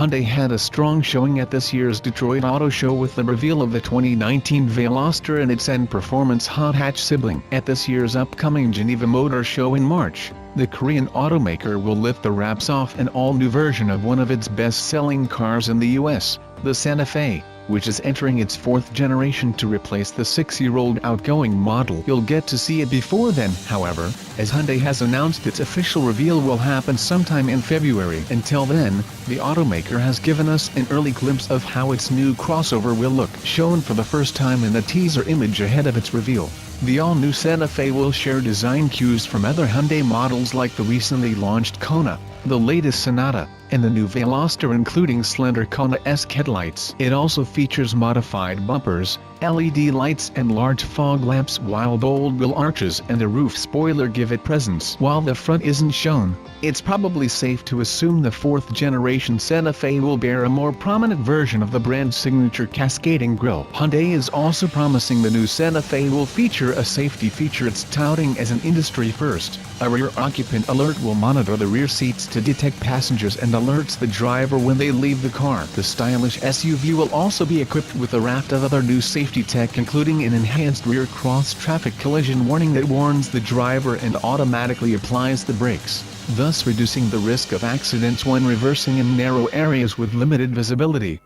Hyundai had a strong showing at this year's Detroit Auto Show with the reveal of the 2019 Veloster and its N-Performance hot hatch sibling. At this year's upcoming Geneva Motor Show in March, the Korean automaker will lift the wraps off an all-new version of one of its best-selling cars in the US, the Santa Fe, which is entering its fourth generation to replace the 6-year-old outgoing model. You'll get to see it before then, however, as Hyundai has announced its official reveal will happen sometime in February. Until then, the automaker has given us an early glimpse of how its new crossover will look, shown for the first time in the teaser image ahead of its reveal. The all-new Santa Fe will share design cues from other Hyundai models like the recently launched Kona, the latest Sonata, and the new Veloster, including slender Kona-esque headlights. It also features modified bumpers, LED lights and large fog lamps, while bold wheel arches and a roof spoiler give it presence. While the front isn't shown, it's probably safe to assume the fourth-generation Santa Fe will bear a more prominent version of the brand's signature cascading grille. Hyundai is also promising the new Santa Fe will feature a safety feature it's touting as an industry first. A rear occupant alert will monitor the rear seats to detect passengers and alerts the driver when they leave the car. The stylish SUV will also be equipped with a raft of other new safety tech, including an enhanced rear cross-traffic collision warning that warns the driver and automatically applies the brakes, thus reducing the risk of accidents when reversing in narrow areas with limited visibility.